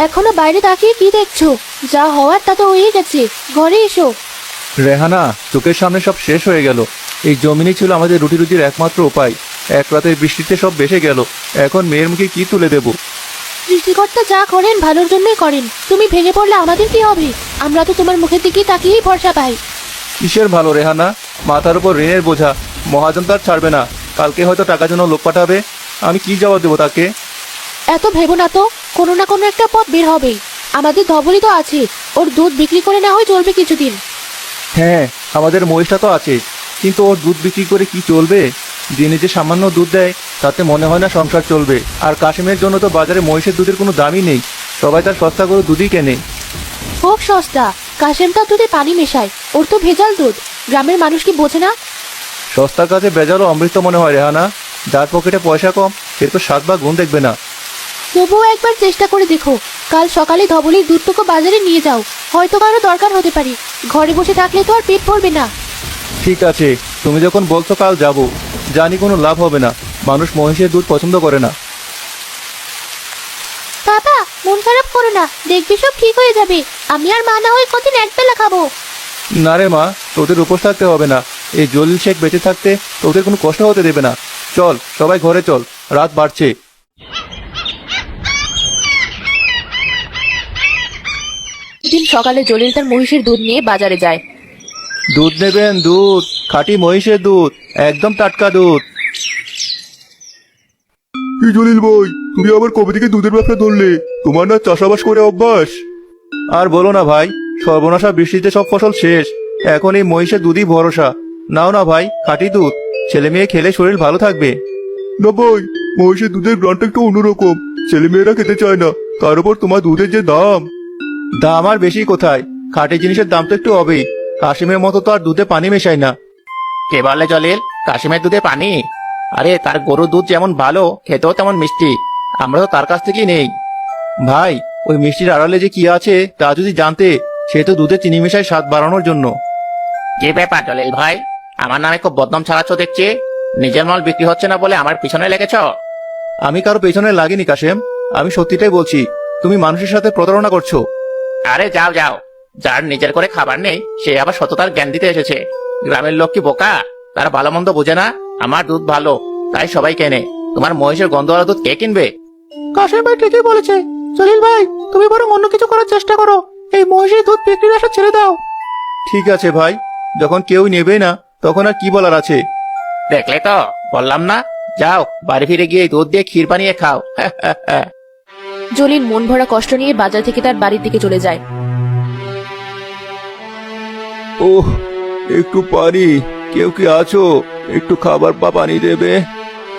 এখনো বাইরে তাকিয়ে কি দেখছো? যা হওয়ার তা তো হয়ে গেছে, ঘরে এসো। রেহানা, চোখের সামনে সব শেষ হয়ে গেল। এই জমিনই ছিল আমাদের রুটি রুজির একমাত্র উপায়। এক রাতের বৃষ্টিতে সব ভেসে গেল। এখন মেয়ের মুখে কি তুলে দেব? সৃষ্টিকর্তা যা করেন ভালোর জন্যই করেন। তুমি ভেঙে পড়লে আমাদের কি হবে? আমরা তো তোমার মুখের দিকে তাকিয়েই ভরসা পাই। কিসের ভালো রেহানা? মাথার উপর ঋণের বোঝা, মহাজন তার ছাড়বে না। কালকে হয়তো টাকার জন্য লোক পাঠাবে। আমি কি জবাব দেবো তাকে? এত ভেবো না তো, কোনো না কোনো একটা পথ বের হবেই। আমাদের ধবলই তো আছে, ওর দুধ বিক্রি করে না হয় চলবে কিছুদিন। হ্যাঁ, আমাদের মহিষটা তো আছে, কিন্তু ওর দুধ বিক্রি করে কি চলবে? দিনে যে সামান্য দুধ দেয় তাতে মনে হয় না সংসার চলবে। আর কাশিমের জন্য তো বাজারে মহিষের দুধের কোনো দামই নেই। সবাই তার সস্তা করে দুধই কেনে। হোক সস্তা, কাশেমটা দুধে পানি মেশায়, ওর তো ভেজাল দুধ। গ্রামের মানুষ কি বোঝে না? সস্তার কাছে বেজারও অমৃত মনে হয় রেহানা। যার পকেটে পয়সা কম সে তো স্বাদ বা গুণ দেখবে না। তবুও একবার চেষ্টা করে দেখো। কাল সকালে ধবলির দুধটুকু বাজারে নিয়ে যাও, হয়তো কারো দরকার হতে পারে। ঘরে বসে থাকলে তো আর পেট ভরবে না। ঠিক আছে, তুমি যখন বলছো কাল যাব। জানি কোনো লাভ হবে না, মানুষ মহিষের দুধ পছন্দ করে না। বাবা, মন খারাপ করো না, দেখবি সব ঠিক হয়ে যাবে। আমি আর মা না হয়ে কদিন একবেলা খাবো। না রে মা, তোদের উপোস থাকতে হবে না। এই জলিল শেখ বেঁচে থাকতে তোদের কোনো কষ্ট হতে দেবে না। চল সবাই ঘরে চল, রাত বাড়ছে। দিন সকালে জলিল তার মহিষের দুধ নিয়ে বাজারে যায়। দুধ নেবেন? দুধ, খাঁটি মহিষের দুধ, একদম টাটকা দুধ। কি জলিল ভাই, তুমি আবার কবে থেকে দুধের ব্যবসা ধরলে? তোমার না চাষাবাস করে অভ্যাস? আর বলো না ভাই, সর্বনাশা বৃষ্টিতে সব ফসল শেষ। এখন এই মহিষের দুধই ভরসা। নাও না ভাই, খাঁটি দুধ, ছেলে মেয়ে খেলে শরীর ভালো থাকবে। না ভাই, মহিষের দুধের গ্রানটা একটু অন্যরকম। ছেলেমেয়েরা খেতে চায় না, তার উপর তোমার দুধের যে দাম। দাম আর বেশি কোথায়? খাঁটি জিনিসের দাম তো একটু হবেই। কাশিমের মতো তো আর দুধে পানি মেশাই না। কে বলে জলিল কাশিমের দুধে পানি? আরে তার গরুর দুধ যেমন ভালো, খেতেও তেমন মিষ্টি। আমরা তো তার কাছ থেকেই নেই। ভাই, ওই মিষ্টির আড়ালে যে কি আছে তা যদি জানতে, সে তো দুধে চিনি মেশায় স্বাদ বাড়ানোর জন্য। কি ব্যাপার জলিল ভাই, আমার নামে খুব বদনাম ছড়াচ্ছ দেখছি। নিজের মাল বিক্রি হচ্ছে না বলে আমার পিছনে লেগেছ? আমি কারো পেছনে লাগিনি কাশেম, আমি সত্যিটাই বলছি। তুমি মানুষের সাথে প্রতারণা করছো। আরে যাও যাও, যার নিজের করে খাবার নেই সে আবার সততার জ্ঞান দিতে এসেছে। গ্রামের লোক কি বোকা? তারা ভালো মন্দ বোঝে না। আমার দুধ ভালো, তাই সবাই কেনে। তোমার মহিষের গন্ধওয়ালা দুধ কে কিনবে? কাশেম ভাই ঠিকই বলেছে। জলিল ভাই, তুমি বরং অন্য কিছু করার চেষ্টা করো। এই মহিষের দুধ বিক্রির আশা ছেড়ে দাও। ঠিক আছে ভাই, যখন কেউ নেবে না তখন আর কি বলার আছে। দেখলে তো, বললাম না। যাও বাড়ি ফিরে গিয়ে এই দুধ দিয়ে ক্ষীর বানিয়ে খাও। জলিল মন ভরা কষ্ট নিয়ে বাজার থেকে তার বাড়ির দিকে চলে যায়। ওহ, একটু পানি। কেউ কি আছো? একটু খাবার বা পানি দেবে?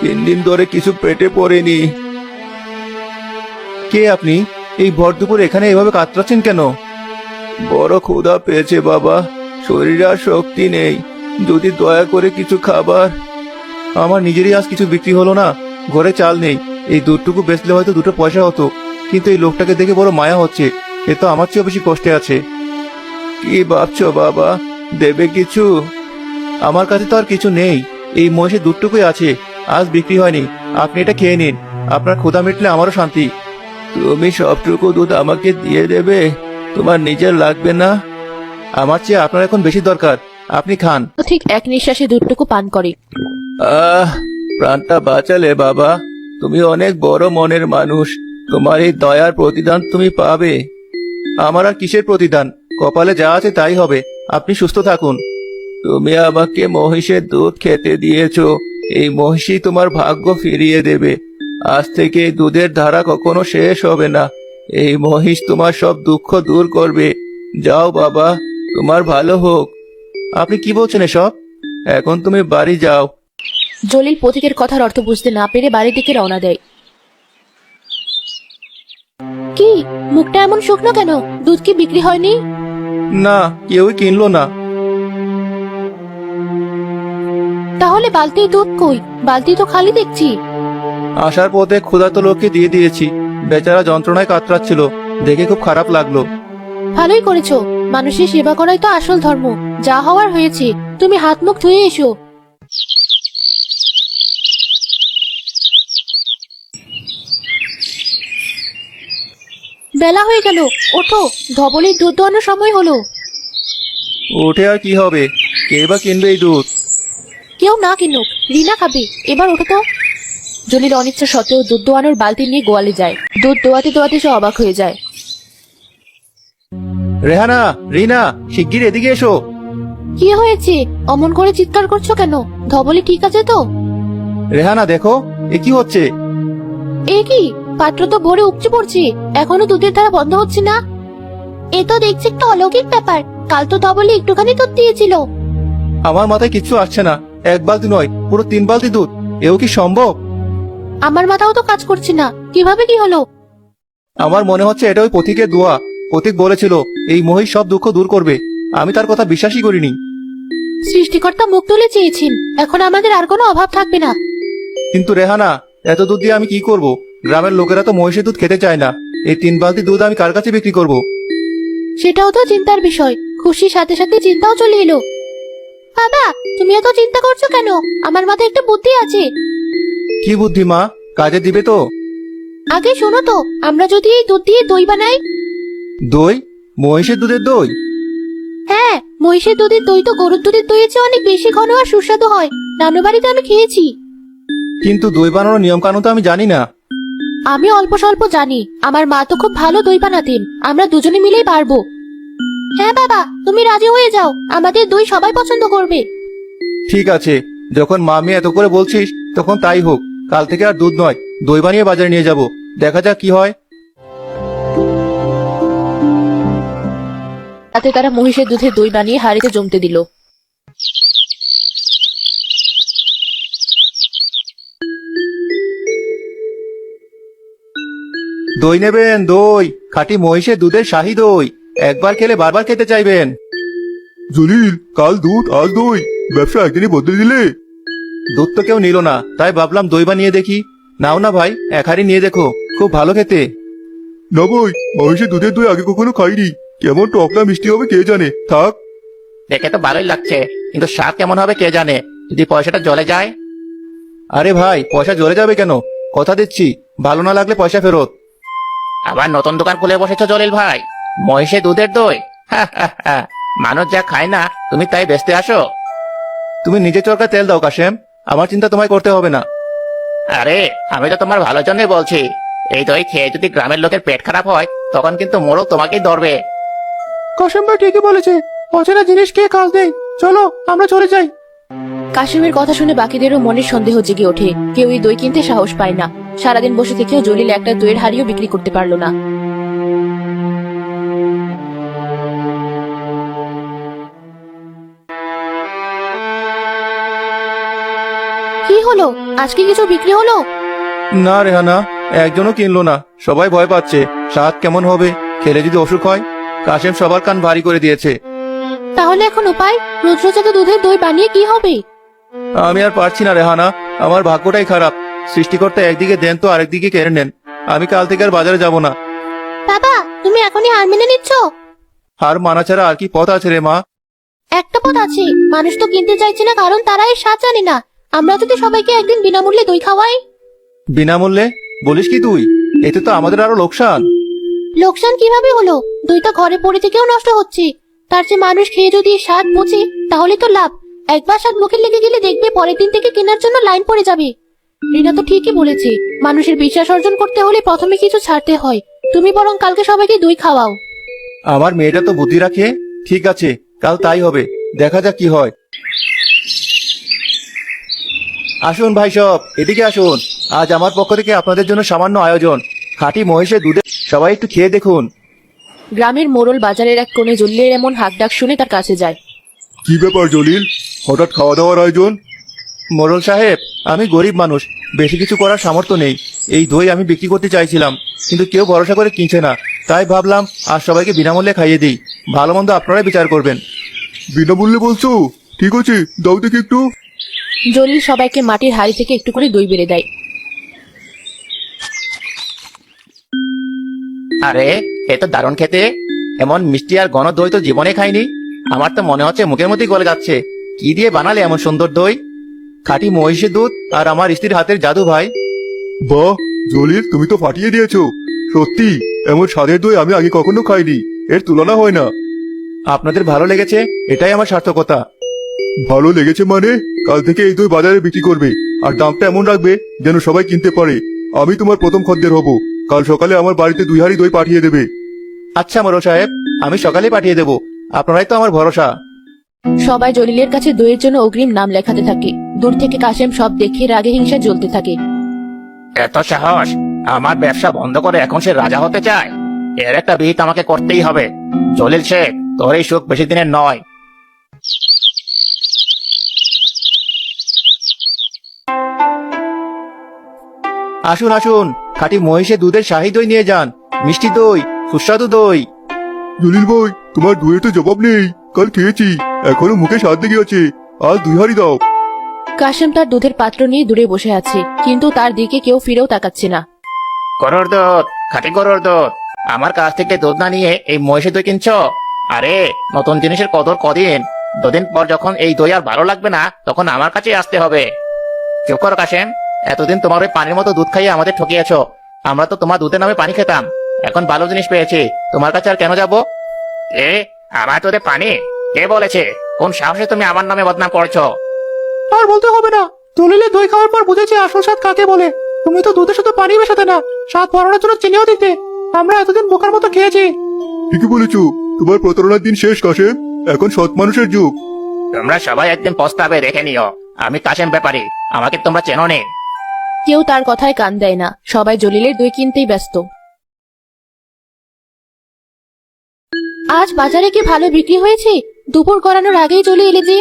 3 দিন ধরে কিছু পেটে পড়েনি। কে আপনি? এই ভর দুপুরে এখানে এভাবে কাতরাচ্ছেন কেন? বড় ক্ষুধা পেয়েছে বাবা, শরীরে আর শক্তি নেই। যদি দয়া করে কিছু খাবার। আমার নিজেরই আজ কিছু বিক্রি হলো না। ঘরে চাল নেই। এই দুধটুকু বেচলে হয়তো 2টো পয়সা হতো, কিন্তু এই লোকটাকে দেখে বড় মায়া হচ্ছে। এ তো আমার চেয়েও বেশি কষ্টে আছে। কি ভাবছো বাবা, দেবে কিছু? আমার কাছে তো আর কিছু নেই, এই মহিষের দুধটুকুই আছে। আজ বিক্রি হয়নি, আপনি এটা খেয়ে নিন। আপনার ক্ষুধা মিটলে আমারও শান্তি। তুমি সবটুকু দুধ আমাকে দিয়ে দেবে? তোমার নিজের লাগবে না? আমার চেয়ে আপনার এখন বেশি দরকার, আপনি খান। ঠিক এক নিঃশ্বাসে দুধটুকু পান করে। আহ, প্রাণটা বাঁচালে বাবা। তুমি অনেক বড় মনের মানুষ, তোমার এই দয়ার প্রতিদান তুমি পাবে। আমার আর কিসের প্রতিদান? কপালে যা আছে তাই হবে। আপনি সুস্থ থাকুন। তুমি আমাকে মহিষের দুধ খেতে দিয়েছো, এই মহিষই তোমার ভাগ্য ফিরিয়ে দেবে। আজ থেকে এই দুধের ধারা কখনো শেষ হবে না। এই মহিষ তোমার সব দুঃখ দূর করবে। যাও বাবা, তোমার ভালো হোক। আপনি কি বলছেন এসব? এখন তুমি বাড়ি যাও। জলিল পথিকের কথার অর্থ বুঝতে না পেরে বাড়ির দিকে রওনা দেয়। কি, মুখটা এমন শুকনো কেন? দুধ কি বিক্রি হয়নি? না, কেউই কিনলো না। তাহলে বালতি দুধ কই? বালতি তো খালি দেখছি। আসার পথে ক্ষুধার্ত লোককে দিয়ে দিয়েছি। বেচারা যন্ত্রণায় কাতরাচ্ছিল, দেখে খুব খারাপ লাগলো। ভালোই করেছো, মানুষের সেবা করাই তো আসল ধর্ম। যা হওয়ার হয়েছে, তুমি হাত মুখ ধুয়ে এসো। বেলা হয়ে গেল, ওঠো, ধবলের দুধ দোয়ানোর সময় হলো। উঠে আর কি হবে? কে বা কিনবে এই দুধ? কেউ না কিনুক, রিনা খাবে। এবার ওঠো তো। জলিল অনিচ্ছা সত্ত্বেও দুধ দোয়ানোর বালতি নিয়ে গোয়ালে যায়। দুধ দোয়াতে দোয়াতে সে অবাক হয়ে যায়। রেহানা, রিনা, শিগগির এদিকে এসো। কি হয়েছে? অমন করে চিৎকার করছো কেন? ধবলি ঠিক আছে তো? রেহানা দেখো, এ কি হচ্ছে? এ কি, পাত্র তো ভরে উপচে পড়ছে, এখনো দুধের ধারা বন্ধ হচ্ছে না। এ তো দেখছি একটা অলৌকিক ব্যাপার। কাল তো ধবলি একটুখানি দুধ দিয়েছিল। আমার মাথায় কিচ্ছু আসছে না। 1 বালতি নয়, পুরো 3 বালতি দুধ। এও কি সম্ভব? আমার মাথাও তো কাজ করছে না, কিভাবে কি হলো? আমার মনে হচ্ছে এটা ওই পথিকের দোয়া। পথিক বলেছিল এই মহিষ সব দুঃখ দূর করবে। আমি তার কথা বিশ্বাসই করিনি। সৃষ্টিকর্তা মুখ তুলে চেয়েছেন, এখন আমাদের আর কোনো অভাব থাকবে না। কিন্তু রেহানা, এত দুধ দিয়ে আমি কি করব? গ্রামের লোকেরা তো মহিষের দুধ খেতে চায় না। এই 3 বালতি দুধ আমি কার কাছে বিক্রি করব? সেটাও তো চিন্তার বিষয়। খুশির সাথে সাথে চিন্তাও চলে এলো। বাবা, তুমি এত চিন্তা করছো কেন? আমার মাথায় একটা বুদ্ধি আছে। কি বুদ্ধি মা? কাজে দিবে তো? আগে শোনো তো, আমরা যদি এই দুধ দিয়ে দই বানাই। দই? মহিষের দুধের দই? হ্যাঁ, মহিষের দুধের দই তো গরুর দুধের দইয়ের চেয়ে অনেক বেশি ঘন আর সুস্বাদু হয়। নানু বাড়িতে আমি খেয়েছি। কিন্তু দই বানানোর নিয়ম কানুন তো আমি জানি না। আমি অল্প স্বল্প জানি। আমার মা তো খুব ভালো দই বানাতেন। আমরা দুজনে মিলেই পারবো। হ্যাঁ বাবা, তুমি রাজি হয়ে যাও, আমাদের দই সবাই পছন্দ করবে। ঠিক আছে, যখন মা আমি এত করে বলছিস তখন তাই হোক। কাল থেকে আর দুধ নয়, দই বানিয়ে বাজারে নিয়ে যাব। দেখা যাক কি হয়। তাতে তারা মহিষের দুধের দই বানিয়ে হাঁড়িতে জমতে দিল। দই নেবেন? দই, খাঁটি মহিষের দুধের শাহী দই। একবার খেলে বারবার খেতে চাইবেন। জলিল, কাল দুধ আজ দই, ব্যবসা একদিনই বদলে দিলে। দুধ তো কেউ নিল না, তাই ভাবলাম দই বানিয়ে দেখি। নাও না ভাই, 1 হাঁড়ি নিয়ে দেখো, খুব ভালো খেতে। না ভাই, মহিষের দুধের দই আগে কখনো খাইনি। কেমন টক না মিষ্টি হবে কে জানে। থাক। দেখে তো ভালোই লাগছে, কিন্তু স্বাদ কেমন হবে কে জানে, যদি পয়সাটা জলে যায়। আরে ভাই, পয়সা জ্বলে যাবে কেন? কথা দিচ্ছি, ভালো না লাগলে পয়সা ফেরত। আবার নতুন দোকান খুলে বসেছো জলিল ভাই? মহিষে দুধের দই? হা, হা, হা। মানুষ যা খায় না তুমি তাই বেচতে আসো? তুমি নিজে চরকা তেল দাও কাশেম, আমার চিন্তা তোমায় করতে হবে না। আরে আমি তো তোমার ভালোর জন্যই বলছি। এই দই খেয়ে যদি গ্রামের লোকের পেট খারাপ হয় তখন কিন্তু মোড়ক তোমাকেই ধরবে। কাশেম ভাই ঠিকই বলেছে, অচেনা জিনিস কে কাজ দেয়। চলো আমরা চলে যাই। কাশিমের কথা শুনে বাকিদেরও মনের সন্দেহ জেগে ওঠে। কেউই দই কিনতে সাহস পায় না। সারাদিন বসে থেকেও জলিল একটা দইয়ের হাড়িও বিক্রি করতে পারলো না। কি হলো? আজকে কিছু বিক্রি হলো? না রেহানা, একজনও কিনলো না। সবাই ভয় পাচ্ছে, স্বাদ কেমন হবে, খেলে যদি অসুখ হয়। কাশেম সবার কান ভারী করে দিয়েছে। তাহলে এখন উপায়? রোজ রোজ এত দুধের দই বানিয়ে কি হবে? আমি আর পারছি না রেহানা, আমার ভাগ্যটাই খারাপ। সৃষ্টিকর্তা একদিকে দেন তো আরেকদিকে কেড়ে নেন। আমি কাল থেকে আর বাজারে যাব না। বাবা, তুমি এখনই হার মেনে নিচ্ছ? হার মানা ছাড়া আর কি পথ আছে রে মা? একটা পথ আছে। মানুষ তো কিনতে চাইছে না কারণ তারা এর স্বাদ জানে না। আমরা যদি সবাইকে একদিন বিনামূল্যে দই খাওয়াই। বিনামূল্যে? বলিস কি তুই? এতে তো আমাদের আরো লোকসান। লোকসান কিভাবে হলো? দইটা ঘরে পড়ে থেকেও নষ্ট হচ্ছে। তার চেয়ে মানুষ খেয়ে যদি এর স্বাদ বোঝে তাহলে তো লাভ। একবার স্বাদ মুখে লেগে গেলে দেখবে পরের দিন থেকে কেনার জন্য লাইন পড়ে যাবে। রিনা তো ঠিকই বলেছে, মানুষের বিশ্বাস অর্জন করতে হলে প্রথমে কিছু ছাড়তে হয়। তুমি বরং কালকে সবাইকে দই খাওয়াও। আমার মেয়েটা তো বুদ্ধি রাখে। ঠিক আছে, কাল তাই হবে। দেখা যাক কি হয়। আসুন ভাই সব, এদিকে আসুন। আজ আমার পক্ষ থেকে আপনাদের জন্য সামান্য আয়োজন, খাঁটি মহিষের দুধে। সবাই একটু খেয়ে দেখুন। গ্রামের মোড়ল বাজারের এক কোণে জলিলের এমন হাক ডাক শুনে তার কাছে যায়। কি ব্যাপার জলিল, হঠাৎ খাওয়া দাওয়ার আয়োজন? মোড়ল সাহেব, আমি গরিব মানুষ, বেশি কিছু করার সামর্থ্য নেই। এই দই আমি বিক্রি করতে চাইছিলাম, কিন্তু কেউ ভরসা করে কিনছে না। তাই ভাবলাম আজ সবাইকে বিনামূল্যে খাইয়ে দিই। ভালো মন্দ আপনারাই বিচার করবেন। বিনামূল্যে বলছো? ঠিক আছে, দাও দেখি একটু। জলিল সবাইকে মাটির হাড়ি থেকে একটু করে দই বেড়ে দেয়। আরে এ তো দারুণ খেতে। এমন মিষ্টি আর ঘন দই তো জীবনে খাইনি। আমার তো মনে হচ্ছে মুখের মধ্যেই গলে যাচ্ছে। কি দিয়ে বানালে এমন সুন্দর দই? খাঁটি মহিষের দুধ আর আমার স্ত্রীর হাতের জাদু ভাই। বাহ জলিল, তুমি তো ফাটিয়ে দিয়েছো। সত্যি এমন স্বাদের দই আমি আগে কখনো খাইনি। এর তুলনা হয় না। আপনাদের ভালো লেগেছে এটাই আমার সার্থকতা। ভালো লেগেছে মানে? কাল থেকে এই দই বাজারে বিক্রি করবে, আর দামটা এমন রাখবে যেন সবাই কিনতে পারে। আমি তোমার প্রথম খদ্দের হব। কাল সকালে আমার বাড়িতে 2 হাঁড়ি দই পাঠিয়ে দেবে। আচ্ছা মোড়ল সাহেব, আমি সকালে পাঠিয়ে দেব। আপনারাই তো আমার ভরসা। সবাই জলিলের কাছে দইয়ের জন্য অগ্রিম নাম লেখাতে থাকে। দূর থেকে কাশেম সব দেখে রাগে হিংসা জ্বলতে থাকে। এত সাহস! আমার ব্যবসা বন্ধ করে এখন সে রাজা হতে চায়। এর একটা বিহিত আমাকে করতেই হবে। জলিল শেখ, তোর এই সুখ বেশি দিনের নয়। আসুন আসুন, খাঁটি মহিষের দুধের শাহী দই নিয়ে যান। মিষ্টি দই, সুস্বাদু দই। জলিল ভাই, তোমার দইয়ের তো জবাব নেই। কাল খেয়েছি, এখনো মুখে স্বাদ লেগে আছে। আজ 2 হাঁড়ি দাও। কাশেম তার দুধের পাত্র নিয়ে দূরে বসে আছে, কিন্তু তার দিকে কেউ ফিরেও তাকাচ্ছে না। গরুর দুধ, খাঁটি গরুর দুধ। আমার কাছ থেকে দুধ না নিয়ে এই মহিষের দই কিনছো? আরে, নতুন জিনিসের কদর কদিন। 2 দিন পর যখন এই দই আর ভালো লাগবে না, তখন আমার কাছে আসতে হবে। চুপ করো কাশেম। এতদিন তোমার ওই পানির মতো দুধ খাইয়ে আমাদের ঠকিয়েছো। আমরা তো তোমার দুধের নামে পানি খেতাম। এখন ভালো জিনিস পেয়েছি, তোমার কাছে আর কেন যাবো? আমার দুধে পানি? কে বলেছে? কোন সাহসে তুমি আমার নামে বদনাম করছো? আর বলতে হবে না, দলিলের দই খাওয়ার পর বুঝেছি আসল স্বাদ কাকে বলে। তুমি তো দুধের সাথে পানি মেশাতে না, স্বাদ বাড়ানোর জন্য চিনিও দিতে। আমরা এতদিন বোকার মতো খেয়েছি। ঠিকই বলেছো, তোমার প্রতারণার দিন শেষ কাশেম। এখন সৎ মানুষের যুগ। তোমরা সবাই একদিন পস্তাবে, দেখে নিও। আমি কাশেম ব্যাপারী, আমাকে তোমরা চেনো নি। কেউ তার কথায় কান দেয় না, সবাই জলিলের দই কিনতেই ব্যস্ত। আজ বাজারে কি ভালো বিক্রি হয়েছে? দুপুর গড়ানোর আগেই চলে এলে যে।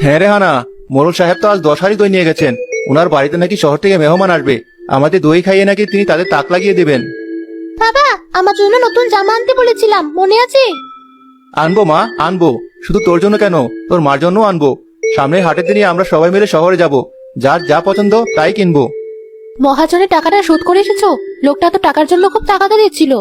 হ্যাঁ রেহানা, মোড়ল সাহেব তো আজ 10 হাঁড়ি দই নিয়ে গেছেন। ওনার বাড়িতে নাকি শহর থেকে মেহমান আসবে। আমাদের দই খাইয়ে নাকি তিনি তাদের তাক লাগিয়ে দেবেন। বাবা, আমার জন্য নতুন জামা আনতে বলেছিলাম, মনে আছে? আনবো মা, আনবো। শুধু তোর জন্য কেন, তোর মার জন্য আনবো। সামনের হাটের দিনই আমরা সবাই মিলে শহরে যাব। যার যা পছন্দ তাই কিনবো। মহাজনের টাকাটা শোধ করে এসেছো? লোকটা তো টাকার জন্য খুব তাগাদা দিচ্ছিল।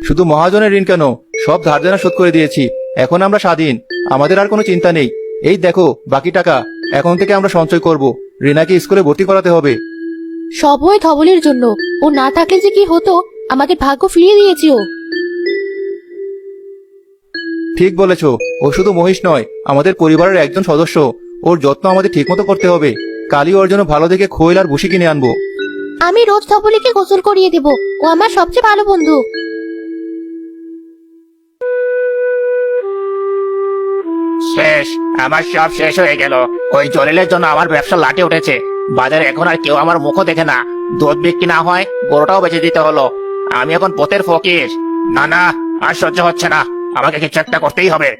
শুধু মহাজনের ঋণ কেন, সব ধার দেনা শোধ করে দিয়েছি। এখন আমরা স্বাধীন, আমাদের আর কোনো চিন্তা নেই। এই দেখো বাকি টাকা, এখন থেকে আমরা সঞ্চয় করব। রিনাকে স্কুলে ভর্তি করাতে হবে। সব ওই ধবলের জন্য। ও না থাকলে যে কি হতো, আমাদের ভাগ্য ফিরিয়ে দিয়েছি ও। ঠিক বলেছো, ও শুধু মহিষ নয়, আমাদের পরিবারের একজন সদস্য। ওর যত্ন আমাদের ঠিকমতো করতে হবে। কালই ওর জন্য ভালো দেখে খৈল আর ভুসি কিনে আনবো। আমি রোজ ধবলিকে গোসল করিয়ে দেব, ও আমার সবচেয়ে ভালো বন্ধু। শেষ, আমার সব শেষ হয়ে গেল। ওই জলিলের জন্য আমার ব্যবসা লাটে উঠেছে। বাজারে এখন আর কেউ আমার মুখও দেখে না। দুধ বিক্রি না হয় গরুটাও বেঁচে দিতে হলো। আমি এখন পথের ফকির। না না, আর সহ্য হচ্ছে না। আমাকে কিছু একটা করতেই হবে।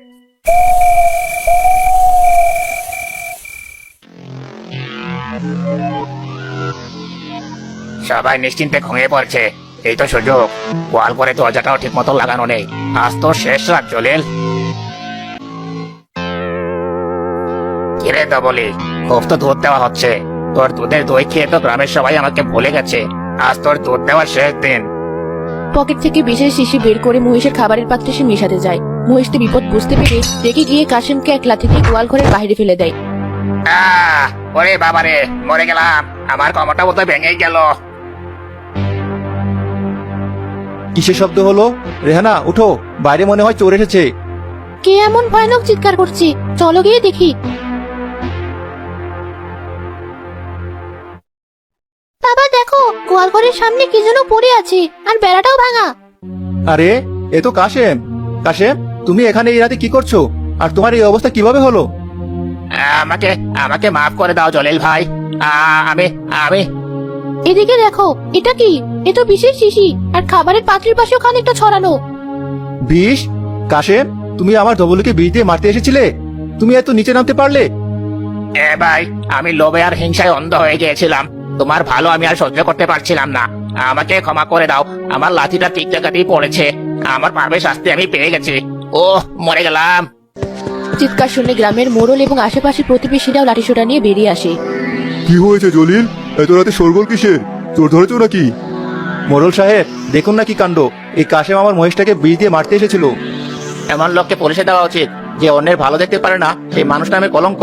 সবাই নিশ্চিন্তে ঘুমিয়ে পড়ছে। এই তো সুযোগ। গোয়াল করে দরজাটাও ঠিক মতো লাগানো নেই। আজ তো শেষ রাত জলিল। কিরে বলি, খুব তো দুধ দেওয়া হচ্ছে। তোর দুধের দই খেয়ে তো গ্রামের সবাই আমাকে ভুলে গেছে। আজ তোর দুধ দেওয়ার শেষ দিন। পকেট থেকে বিশেষ শিশি বের করে মহিষের খাবারের পাত্রে সে মেশাতে যায়। মহিষটি বিপদ বুঝতে পেরে রেগে গিয়ে কাশেমকে এক লাথি দিয়ে গোয়াল ঘরের বাইরে ফেলে দেয়। ওরে বাবারে, মরে গেলাম। আমার কমরটা বোধহয় ভেঙেই গেল। কিসের শব্দ হলো? রেহানা উঠো, বাইরে মনে হয় চোর এসেছে। কে এমন ভয়ানক চিৎকার করছে? চলো গিয়ে দেখি। বাবা দেখো, গোয়াল ঘরের সামনে কি যেন পড়ে আছে, আর বেড়াটাও ভাঙা। আরে, এ তো কাশেম। কাশেম, তুমি এখানে এই রাতে কি করছো? আর তোমার এই অবস্থা কিভাবে হলো? আমাকে আমাকে মাফ করে দাও জলিল ভাই। আমি আমি এদিকে দেখো, এটা কি? এ তো বিশেষ শিশি, আর খাবারের পাত্রের পাশেও খানিকটা ছড়ানো। বিষ? কাশেম, তুমি আমার ধবলকে বিষ দিয়ে মারতে এসেছিলে? তুমি এত নিচে নামতে পারলে? ভাই, আমি লোভে আর হিংসায় অন্ধ হয়ে গিয়েছিলাম। তোমার ভালো আমি আর সহ্য করতে পারছিলাম না। আমাকে ক্ষমা করে দাও। আমার লাঠিটা ঠিক জায়গাতেই পড়েছে। আমার পাপের শাস্তি আমি পেয়ে গেছি। মরে গেলাম। চিৎকার শুনে গ্রামের মোড়ল এবং আশেপাশের প্রতিবেশীরাও লাঠিসোঁটা নিয়ে বেরিয়ে আসে। কি হয়েছে জলিল? এত রাতে শোরগোল কিসের? চোর ধরেছো নাকি? মোড়ল সাহেব, দেখুন না কি কাণ্ড। এই কাশেম আমার মহিষটাকে বিষ দিয়ে মারতে এসেছিল। এমন লোককে পুলিশে দেওয়া উচিত, যে অন্যের ভালো দেখতে পারে না। সেই মানুষটা আমি কলঙ্ক।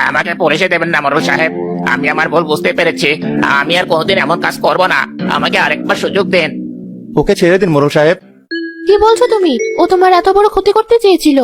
আমাকে পুলিশে দেবেন না মোড়ল সাহেব। আমি আমার ভুল বুঝতে পেরেছি। আমি আর কোনোদিন এমন কাজ করব না। আমাকে আরেকবার সুযোগ দেন। ওকে ছেড়ে দিন মোড়ল সাহেব। কি বলছো তুমি? ও তোমার এত বড় ক্ষতি করতে চেয়েছিল।